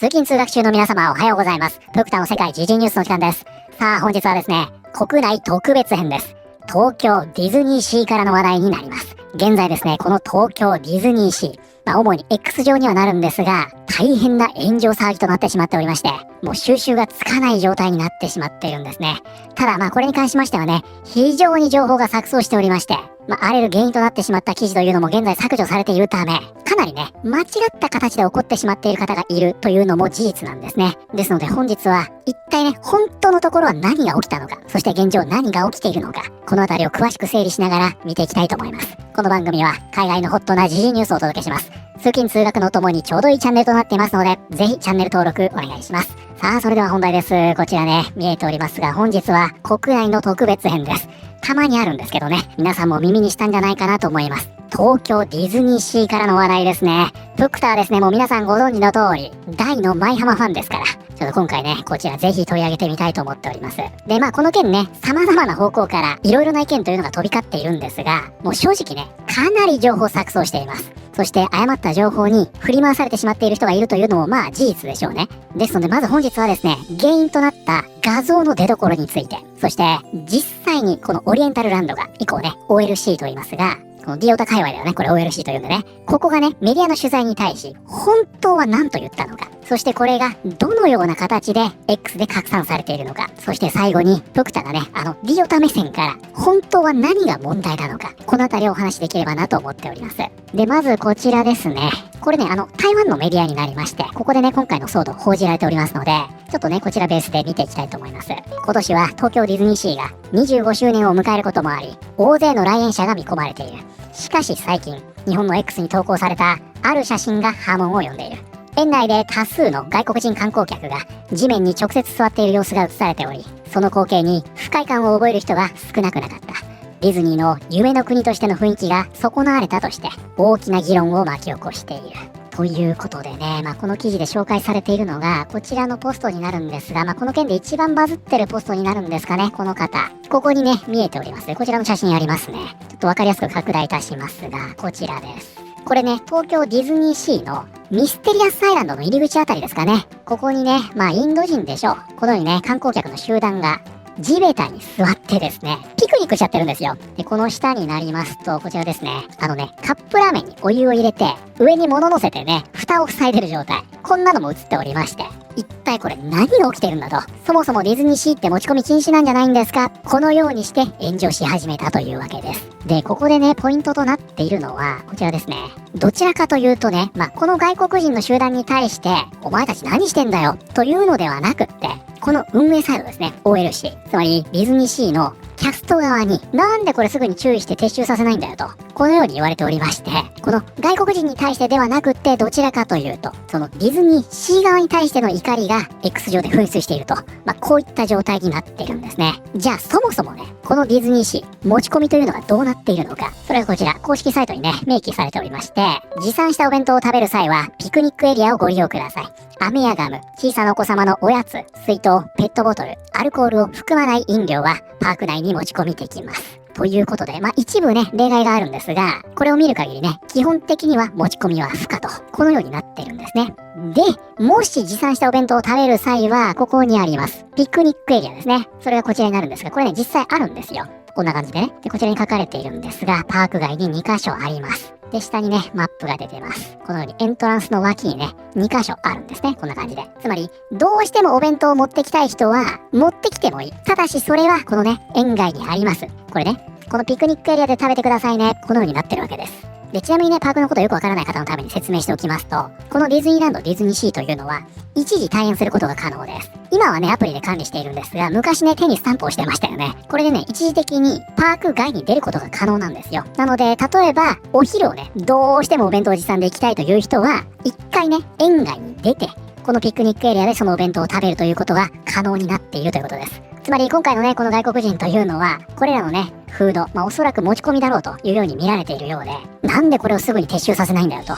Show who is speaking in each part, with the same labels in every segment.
Speaker 1: 通勤通学中の皆様おはようございます。ドクターの世界時事ニュースの時間です。さあ本日はですね、国内特別編です。東京ディズニーシーからの話題になります。現在ですね、この東京ディズニーシー、主に X 上にはなるんですが、大変な炎上騒ぎとなってしまっておりまして、もう収拾がつかない状態になってしまっているんですね。ただこれに関しましてはね、非常に情報が錯綜しておりまして、荒れる原因となってしまった記事というのも現在削除されているため、かなりね、間違った形で起こってしまっている方がいるというのも事実なんですね。ですので本日は一体ね、本当のところは何が起きたのか、そして現状何が起きているのか、このあたりを詳しく整理しながら見ていきたいと思います。この番組は海外のホットな時事ニュースをお届けします。通勤通学のともにちょうどいいチャンネルとなっていますので、ぜひチャンネル登録お願いします。さあそれでは本題です。こちらね、見えておりますが、本日は国内の特別編です。たまにあるんですけどね、皆さんも耳にしたんじゃないかなと思います。東京ディズニーシーからの話題ですね。ドクターですね、もう皆さんご存知の通り、大の舞浜ファンですから、ちょっと今回ね、こちらぜひ取り上げてみたいと思っております。で、この件ね、様々な方向からいろいろな意見というのが飛び交っているんですが、もう正直ね、かなり情報錯綜しています。そして誤った情報に振り回されてしまっている人がいるというのも事実でしょうね。ですのでまず本日はですね、原因となった画像の出所について、そして実際にこのオリエンタルランドが以降ね、OLC と言いますが、このディオタ界隈だよね、これ OLC というんでね、ここがね、メディアの取材に対し、本当は何と言ったのか、そしてこれがどのような形で X で拡散されているのか、そして最後にドクターがね、ディオタ目線から本当は何が問題なのか、このあたりをお話しできればなと思っております。で、まずこちらですね。これね、台湾のメディアになりまして、ここでね、今回の騒動報じられておりますので、ちょっとね、こちらベースで見ていきたいと思います。今年は東京ディズニーシーが25周年を迎えることもあり、大勢の来園者が見込まれている。しかし最近、日本の X に投稿されたある写真が波紋を呼んでいる。園内で多数の外国人観光客が地面に直接座っている様子が映されており、その光景に不快感を覚える人が少なくなかった。ディズニーの夢の国としての雰囲気が損なわれたとして大きな議論を巻き起こしている。ということでね、この記事で紹介されているのがこちらのポストになるんですが、この件で一番バズってるポストになるんですかね、この方。ここにね、見えております。こちらの写真ありますね。ちょっとわかりやすく拡大いたしますが、こちらです。これね、東京ディズニーシーのミステリアスアイランドの入り口あたりですかね。ここにね、インド人でしょう。このようにね、観光客の集団が地べたに座ってですね、ピクニックしちゃってるんですよ。で、この下になりますと、こちらですね、カップラーメンにお湯を入れて、上に物乗せてね、蓋を塞いでる状態。こんなのも映っておりまして、一体これ何が起きてるんだと。そもそもディズニーシーって持ち込み禁止なんじゃないんですか。このようにして炎上し始めたというわけです。で、ここでね、ポイントとなっているのは、こちらですね。どちらかというとね、この外国人の集団に対して、お前たち何してんだよ、というのではなくって、この運営サイドですね、OLC。つまり、ディズニーシーのキャスト側に、なんでこれすぐに注意して撤収させないんだよと、このように言われておりまして、この外国人に対してではなくって、どちらかというと、そのディズニーシー側に対しての怒りが X 上で噴出していると、こういった状態になってるんですね。じゃあそもそもね、このディズニーシー、持ち込みというのがどうなっているのか、それがこちら、公式サイトにね、明記されておりまして、持参したお弁当を食べる際は、ピクニックエリアをご利用ください。飴やガム、小さなお子様のおやつ、水筒、ペットボトル、アルコールを含まない飲料はパーク内に持ち込みできます。ということで、一部ね、例外があるんですが、これを見る限りね、基本的には持ち込みは不可と、このようになってるんですね。で、もし持参したお弁当を食べる際は、ここにあります。ピクニックエリアですね。それがこちらになるんですが、これね、実際あるんですよ。こんな感じでね。で、こちらに書かれているんですが、パーク外に2カ所あります。で、下にね、マップが出てます。このようにエントランスの脇にね、2カ所あるんですね。こんな感じで。つまり、どうしてもお弁当を持ってきたい人は、持ってきてもいい。ただし、それは、このね、園外にあります。これね、このピクニックエリアで食べてくださいね。このようになってるわけです。で、ちなみにね、パークのことよくわからない方のために説明しておきますと、このディズニーランド、ディズニーシーというのは、一時退園することが可能です。今はね、アプリで管理しているんですが、昔ね、手にスタンプをしてましたよね。これでね、一時的にパーク外に出ることが可能なんですよ。なので、例えば、お昼をね、どうしてもお弁当を持参で行きたいという人は、一回ね、園外に出て、このピクニックエリアでそのお弁当を食べるということが可能になっているということです。つまり今回のね、この外国人というのは、これらのね、フード、おそらく持ち込みだろうというように見られているようで、なんでこれをすぐに撤収させないんだよと、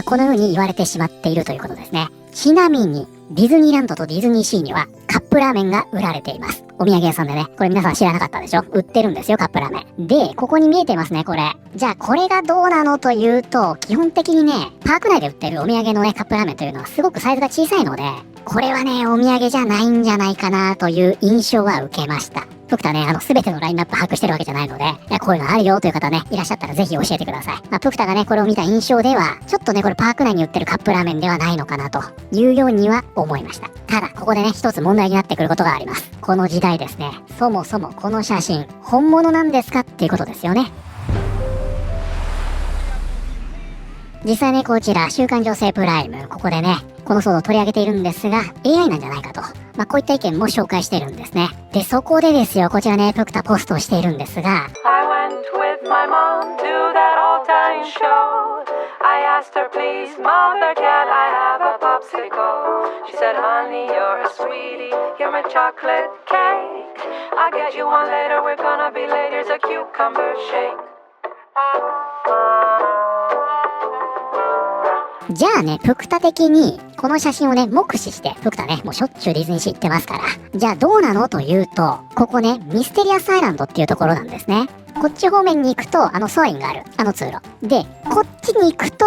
Speaker 1: このように言われてしまっているということですね。ちなみに、ディズニーランドとディズニーシーにはカッップラーメンが売られています。お土産屋さんでね、これ皆さん知らなかったでしょ？売ってるんですよ、カップラーメン。で、ここに見えてますね、これ。じゃあ、これがどうなのというと、基本的にね、パーク内で売ってるお土産のね、カップラーメンというのはすごくサイズが小さいので、これはね、お土産じゃないんじゃないかなという印象は受けました。ふくたね、すべてのラインナップ把握してるわけじゃないので、いや、こういうのあるよという方ね、いらっしゃったらぜひ教えてください。ぷくたがね、これを見た印象では、ちょっとね、これパーク内に売ってるカップラーメンではないのかなというようには思いました。ただ、ここでね、一つ問題になってくることがあります。この時代ですね、そもそもこの写真、本物なんですかっていうことですよね。実際ね、こちら、週刊女性プライム、ここでね、この騒動を取り上げているんですが、AI なんじゃないかと。こういった意見も紹介しているんですね。で、そこでですよ、こちらね、ぷくたポストをしているんですが、
Speaker 2: I went with my mom to that old time show. I asked her, please, mother, can I have a popsicle? She said, honey, you're a sweetie, you're my chocolate cake. I'll get you one later, we're gonna be late, here's a cucumber shake.
Speaker 1: じゃあね、ぷくた的に、この写真をね、目視して、ぷくたね、もうしょっちゅうディズニーシー行ってますから。じゃあどうなのというと、ここね、ミステリアスアイランドっていうところなんですね。こっち方面に行くと、ソアリンがある、通路。で、こっちに行くと、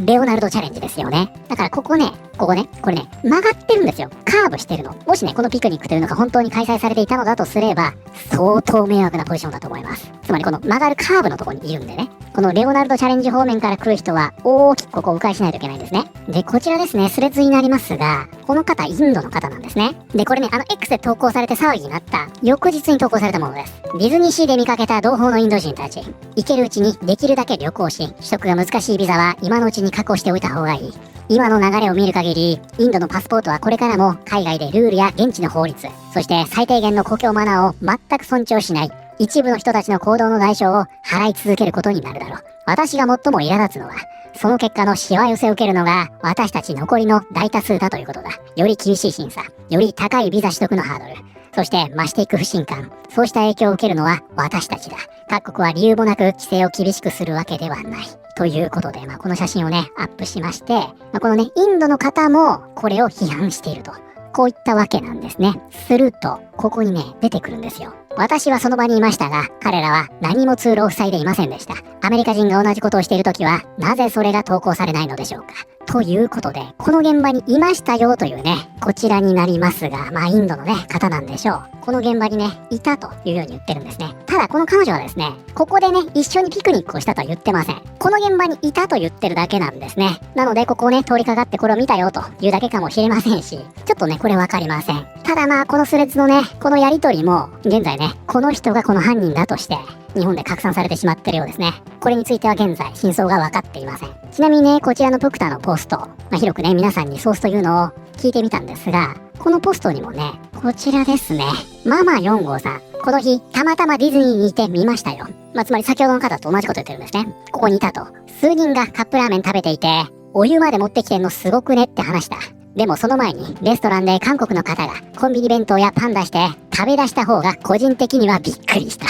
Speaker 1: レオナルドチャレンジですよね。だからここね、これね、曲がってるんですよ。カーブしてるの。もしね、このピクニックというのが本当に開催されていたのだとすれば、相当迷惑なポジションだと思います。つまりこの曲がるカーブのところにいるんでね。このレオナルドチャレンジ方面から来る人は、大きくここを迂回しないといけないんですね。で、こちらですね、スレッズになりますが、この方、インドの方なんですね。で、これね、X で投稿されて騒ぎになった、翌日に投稿されたものです。ディズニーシーで見かけた同胞のインド人たち。行けるうちにできるだけ旅行し、取得が難しいビザは今のうちに確保しておいた方がいい。今の流れを見る限り、インドのパスポートはこれからも海外でルールや現地の法律、そして最低限の故郷マナーを全く尊重しない、一部の人たちの行動の代償を払い続けることになるだろう。私が最も苛立つのは、その結果のしわ寄せを受けるのが私たち残りの大多数だということだ。より厳しい審査、より高いビザ取得のハードル、そして増していく不信感、そうした影響を受けるのは私たちだ。各国は理由もなく規制を厳しくするわけではない。ということで、この写真をね、アップしまして、このね、インドの方もこれを批判していると。こういったわけなんですね。すると、ここにね、出てくるんですよ。私はその場にいましたが、彼らは何も通路を塞いでいませんでした。アメリカ人が同じことをしているときは、なぜそれが投稿されないのでしょうか。ということで、この現場にいましたよというね、こちらになりますが、インドのね、方なんでしょう。この現場にね、いたというように言ってるんですね。ただ、この彼女はですね、ここでね、一緒にピクニックをしたとは言ってません。この現場にいたと言ってるだけなんですね。なので、ここをね、通りかかってこれを見たよというだけかもしれませんし、ちょっとね、これわかりません。ただこのスレッズのね、このやりとりも、現在ね、この人がこの犯人だとして、日本で拡散されてしまってるようですね。これについては現在、真相が分かっていません。ちなみにね、こちらのぷくたのポスト、広くね、皆さんにソースというのを聞いてみたんですが、このポストにもね、こちらですね、ママ4号さん、この日、たまたまディズニーにいて見ましたよ。つまり先ほどの方と同じこと言ってるんですね。ここにいたと。数人がカップラーメン食べていて、お湯まで持ってきてんのすごくねって話した。でもその前にレストランで韓国の方がコンビニ弁当やパン出して食べ出した方が個人的にはびっくりした。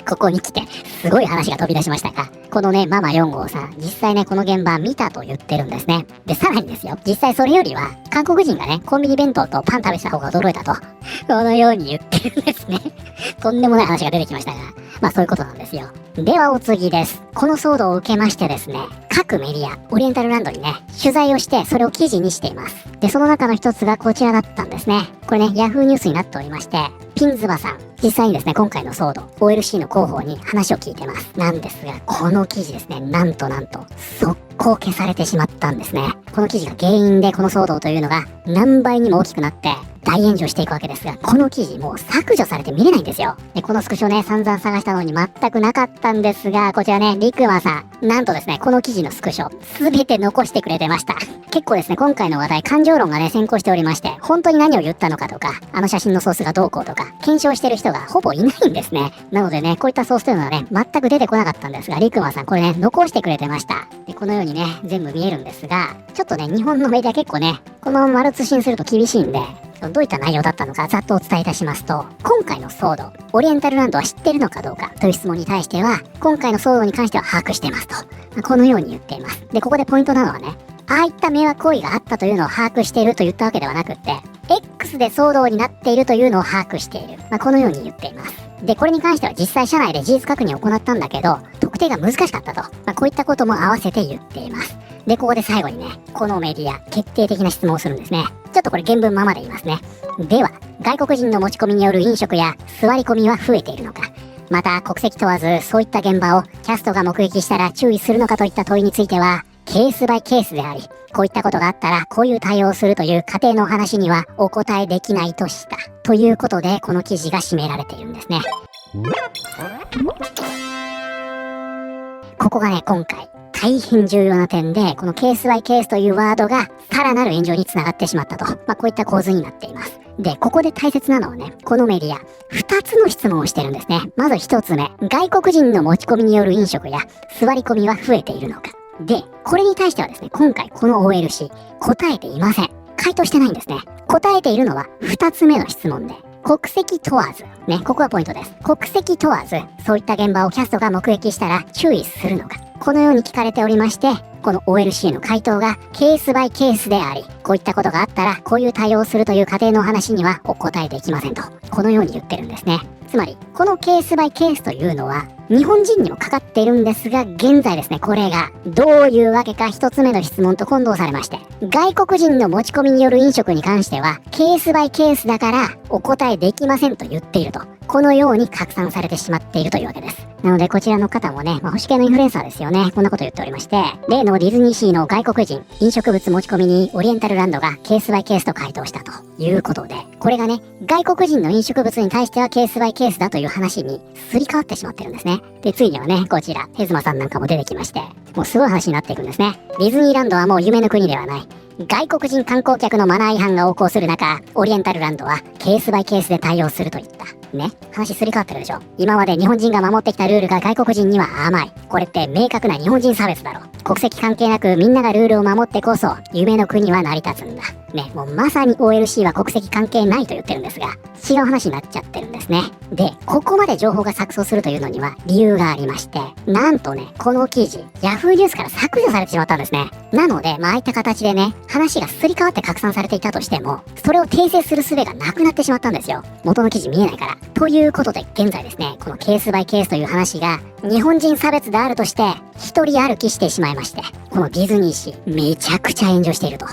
Speaker 1: ここに来てすごい話が飛び出しましたが、このねママ4号さん、実際ねこの現場見たと言ってるんですね。でさらにですよ、実際それよりは韓国人がねコンビニ弁当とパン食べした方が驚いたと、このように言ってるんですね。とんでもない話が出てきましたが、そういうことなんですよ。ではお次です。この騒動を受けましてですね、各メディア、オリエンタルランドにね、取材をしてそれを記事にしています。で、その中の一つがこちらだったんですね。これね、ヤフーニュースになっておりまして、ピンズバさん、実際にですね、今回の騒動、OLC の広報に話を聞いてます。なんですが、この記事ですね、なんと、速攻消されてしまったんですね。この記事が原因でこの騒動というのが何倍にも大きくなって、大炎上していくわけですが、この記事もう削除されて見れないんですよ。で、このスクショね、散々探したのに全くなかったんですが、こちらね、リクマさん、なんとですね、この記事のスクショ、すべて残してくれてました。結構ですね、今回の話題、感情論がね、先行しておりまして、本当に何を言ったのかとか、写真のソースがどうこうとか、検証してる人がほぼいないんですね。なのでね、こういったソースというのはね、全く出てこなかったんですが、リクマさん、これね、残してくれてました。で、このようにね、全部見えるんですが、ちょっとね、日本のメディア結構ね、このまま丸写しにすると厳しいんで、どういった内容だったのかざっとお伝えいたしますと、今回の騒動、オリエンタルランドは知ってるのかどうかという質問に対しては、今回の騒動に関しては把握してますと、このように言っています。で、ここでポイントなのはね、ああいった迷惑行為があったというのを把握していると言ったわけではなくって、X で騒動になっているというのを把握している。このように言っています。で、これに関しては実際社内で事実確認を行ったんだけど、特定が難しかったと。こういったことも合わせて言っています。で、ここで最後にね、このメディア、決定的な質問をするんですね。ちょっとこれ原文ままで言いますね。では、外国人の持ち込みによる飲食や座り込みは増えているのか。また、国籍問わず、そういった現場をキャストが目撃したら注意するのかといった問いについては、ケースバイケースであり、こういったことがあったら、こういう対応をするという過程のお話にはお答えできないとした。ということで、この記事が締められているんですね。ここがね、今回、大変重要な点で、このケースバイケースというワードがさらなる炎上につながってしまったと。こういった構図になっています。で、ここで大切なのはね、このメディア、2つの質問をしてるんですね。まず1つ目、外国人の持ち込みによる飲食や座り込みは増えているのか。で、これに対してはですね、今回この OLC、答えていません。回答してないんですね。答えているのは2つ目の質問で、国籍問わず。ね、ここがポイントです。国籍問わず、そういった現場をキャストが目撃したら注意するのか。このように聞かれておりまして、この OLC の回答がケースバイケースであり、こういったことがあったら、こういう対応をするという過程のお話にはお答えできませんと。このように言ってるんですね。つまり、このケースバイケースというのは、日本人にもかかっているんですが、現在ですね、これがどういうわけか一つ目の質問と混同されまして、外国人の持ち込みによる飲食に関しては、ケースバイケースだからお答えできませんと言っていると。このように拡散されてしまっているというわけです。なのでこちらの方もね、保守系のインフルエンサーですよね。こんなこと言っておりまして、例のディズニーシーの外国人、飲食物持ち込みにオリエンタルランドがケースバイケースと回答したということで、これがね、外国人の飲食物に対してはケースバイケースだという話にすり替わってしまってるんですね。で、ついにはね、こちら、ヘズマさんなんかも出てきまして、もうすごい話になっていくんですね。ディズニーランドはもう夢の国ではない。外国人観光客のマナー違反が横行する中、オリエンタルランドはケースバイケースで対応するといった。ね。話すり替わってるでしょ。今まで日本人が守ってきたルールが外国人には甘い。これって明確な日本人差別だろ。国籍関係なくみんながルールを守ってこそ、夢の国は成り立つんだ。ね。もうまさに OLC は国籍関係ないと言ってるんですが、違う話になっちゃってるんですね。で、ここまで情報が錯綜するというのには理由がありまして、なんとね、この記事、Yahoo ニュースから削除されてしまったんですね。なので、ああいった形でね、話がすり替わって拡散されていたとしても、それを訂正する術がなくなってしまったんですよ。元の記事見えないから。ということで、現在ですね、このケースバイケースという話が、日本人差別であるとして、一人歩きしてしまいまして、このディズニーシー、めちゃくちゃ炎上していると。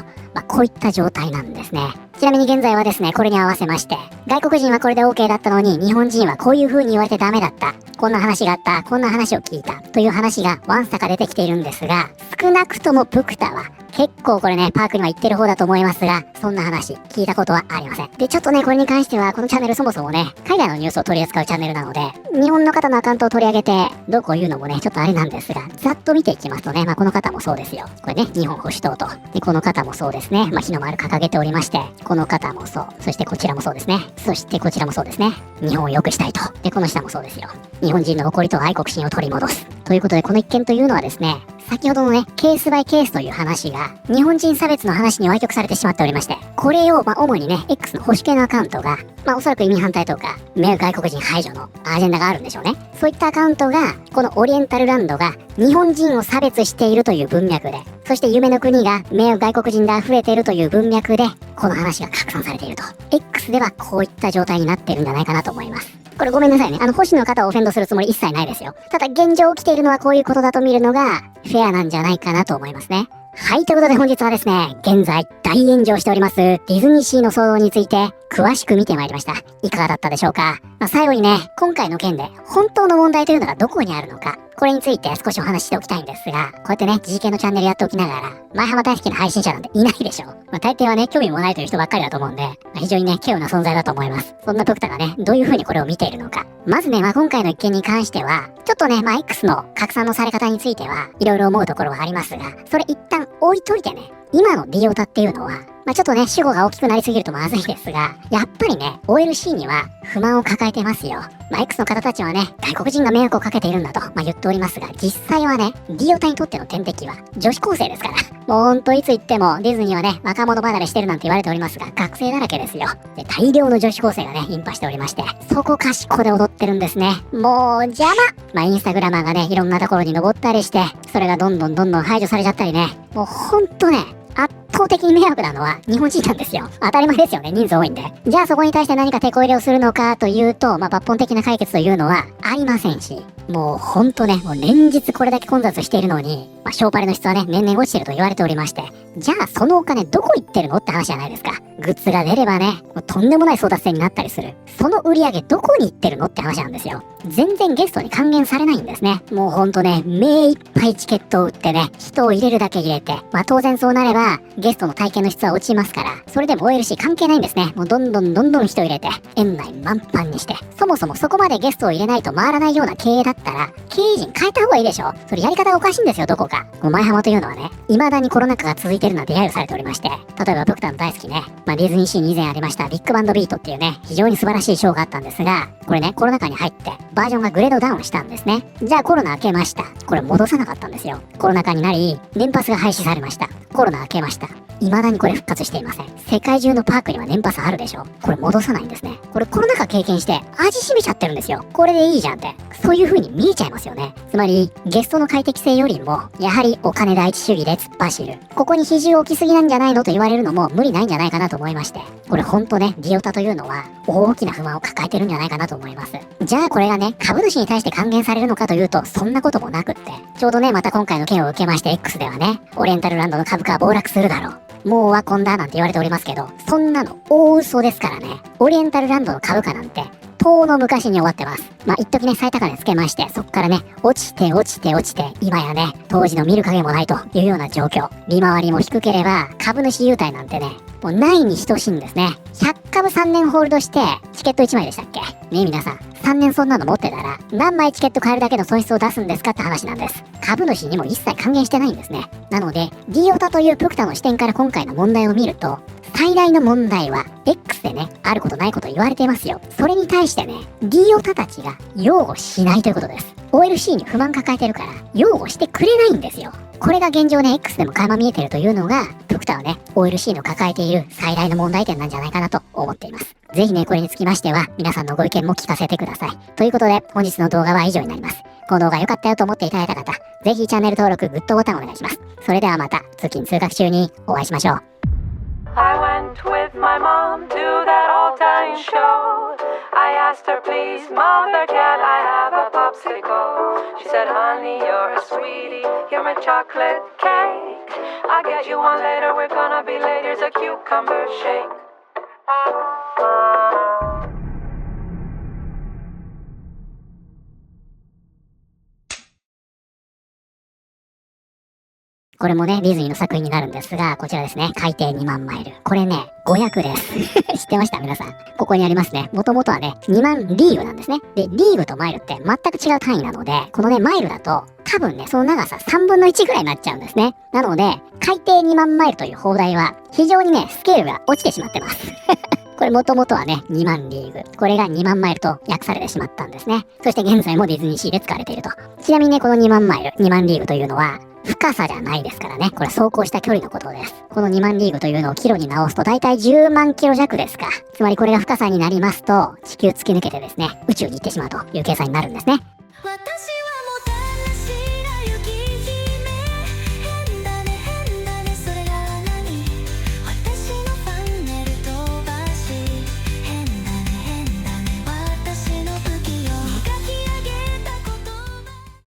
Speaker 1: こういった状態なんですね。ちなみに現在はですね、これに合わせまして、外国人はこれで OK だったのに、日本人はこういう風に言われてダメだった。こんな話があった。こんな話を聞いた。という話がわんさか出てきているんですが、少なくともプクタは、結構これね、パークには行ってる方だと思いますが、そんな話、聞いたことはありません。で、ちょっとね、これに関しては、このチャンネルそもそもね、海外のニュースを取り扱うチャンネルなので、日本の方のアカウントを取り上げて、どうこう言うのもね、ちょっとあれなんですが、ざっと見ていきますとね、この方もそうですよ。これね、日本保守党と。で、この方もそうですね。日の丸掲げておりまして、この方もそう。そしてこちらもそうですね。そしてこちらもそうですね。日本を良くしたいと。で、この下もそうですよ。日本人の誇りと愛国心を取り戻す。ということで、この一件というのはですね、先ほどのね、ケースバイケースという話が、日本人差別の話に歪曲されてしまっておりまして、これを、主にね、X の保守系のアカウントが、おそらく移民反対とか、外国人排除のアジェンダがあるんでしょうね。そういったアカウントが、このオリエンタルランドが、日本人を差別しているという文脈で、そして夢の国が、外国人で溢れているという文脈で、この話が拡散されていると。X ではこういった状態になっているんじゃないかなと思います。これごめんなさいね。保守の方をオフェンドするつもり一切ないですよ。ただ現状起きているのはこういうことだと見るのがフェアなんじゃないかなと思いますね。はい、ということで本日はですね、現在大炎上しておりますディズニーシーの騒動について詳しく見てまいりました。いかがだったでしょうか。最後にね、今回の件で本当の問題というのがどこにあるのか、これについて少しお話ししておきたいんですが、こうやってね、時事系のチャンネルやっておきながら、前浜大好きな配信者なんていないでしょ。大抵はね、興味もないという人ばっかりだと思うんで、非常にね、稀有な存在だと思います。そんなプクタがね、どういう風にこれを見ているのか。まずね、今回の一件に関しては、ちょっとね、X の拡散のされ方については、いろいろ思うところはありますが、それ一旦置いといてね、今のディオタっていうのは、ちょっとね、主語が大きくなりすぎるとまずいですが、やっぱりね、OLC には不満を抱えてますよ。X の方たちはね、外国人が迷惑をかけているんだと、言っておりますが、実際はね、ディオタにとっての天敵は女子高生ですから。もうほんといつ言ってもディズニーはね、若者離れしてるなんて言われておりますが、学生だらけですよ。で、大量の女子高生がね、インパしておりまして、そこかしこで踊ってるんですね。もう邪魔。インスタグラマーがね、いろんなところに登ったりして、それがどんどん排除されちゃったりね、もうほんとね、圧倒的に迷惑なのは日本人なんですよ。当たり前ですよね、人数多いんで。じゃあそこに対して何か手こ入れをするのかというと、抜本的な解決というのはありませんし、もうほんとね、もう連日これだけ混雑しているのに、ショーパレの質はね、年々落ちてると言われておりまして、じゃあそのお金どこ行ってるのって話じゃないですか。グッズが出ればね、もうとんでもない争奪戦になったりする。その売り上げどこに行ってるのって話なんですよ。全然ゲストに還元されないんですね。もうほんとね、目いっぱいチケットを売ってね、人を入れるだけ入れて、当然そうなれば、ゲストの体験の質は落ちますから、それでも OLC 関係ないんですね。もうどんどん人入れて、園内満帆にして、そもそもそこまでゲストを入れないと回らないような経営だったら、経営陣変えた方がいいでしょ。それやり方がおかしいんですよ、どこか。もう前浜というのはね、未だにコロナ禍が続いているのは揶揄されておりまして、例えば僕たの大好きね、ディズニーシーに以前ありましたビッグバンドビートっていうね、非常に素晴らしいショーがあったんですが、これね、コロナ禍に入ってバージョンがグレードダウンしたんですね。じゃあコロナ明けました。これ戻さなかったんですよ。コロナ禍になり、年パスが廃止されました。コロナ明けました。未だにこれ復活していません。世界中のパークには年パスあるでしょ。これ戻さないんですね。これコロナ禍経験して味しめちゃってるんですよ。これでいいじゃんって。そういう風に見えちゃいますよね。つまり、ゲストの快適性よりも、やはりお金第一主義で突っ走る。ここに比重を置きすぎなんじゃないのと言われるのも無理ないんじゃないかなと思いまして。これほんとね、ディオタというのは大きな不満を抱えてるんじゃないかなと思います。じゃあこれがね、株主に対して還元されるのかというと、そんなこともなくって。ちょうどね、また今回の件を受けまして X ではね、オリエンタルランドの株価は暴落するだろう。もうオワコンだなんて言われておりますけど、そんなの大嘘ですからね。オリエンタルランドの株価なんて、遠の昔に終わってます。一時ね、最高値つけまして、そっからね、落ちて、今やね、当時の見る影もないというような状況。利回りも低ければ、株主優待なんてね、もうないに等しいんですね。100株3年ホールドして、チケット1枚でしたっけね、皆さん。3年そんなの持ってたら、何枚チケット買えるだけの損失を出すんですかって話なんです。株主にも一切還元してないんですね。なので、ディオタというプクタの視点から今回の問題を見ると、最大の問題は X でね、あることないこと言われていますよ。それに対してね、ディオタたちが擁護しないということです。OLC に不満抱えてるから、擁護してくれないんですよ。これが現状ね、X でも垣間見えてるというのが、プクタはね、OLC の抱えている最大の問題点なんじゃないかなと思っています。ぜひね、これにつきましては、皆さんのご意見も聞かせてください。ということで、本日の動画は以上になります。この動画良かったよと思っていただいた方、ぜひチャンネル登録、グッドボタンお願いします。それではまた、通勤通学中にお会いしましょう。
Speaker 2: I went with my mom to that old time show. I asked her, please, mother, can I have a popsicle? She said, honey, you're a sweetie, you're my chocolate cake. I'll get you one later, we're gonna be late, here's a cucumber shake.
Speaker 1: これもね、ディズニーの作品になるんですが、こちらですね、海底2万マイル。これね、500です。知ってました皆さん。ここにありますね。もともとはね、2万リーグなんですね。で、リーグとマイルって全く違う単位なので、このね、マイルだと、多分ね、その長さ3分の1ぐらいになっちゃうんですね。なので、海底2万マイルという砲台は、非常にね、スケールが落ちてしまってます。これもともとはね、2万リーグ。これが2万マイルと訳されてしまったんですね。そして現在もディズニーシーで使われていると。ちなみにね、この2万マイル、2万リーグというのは、深さじゃないですからね。これ走行した距離のことです。この2万リーグというのをキロに直すと大体10万キロ弱ですか。つまりこれが深さになりますと、地球突き抜けてですね、宇宙に行ってしまうという計算になるんですね。
Speaker 3: 私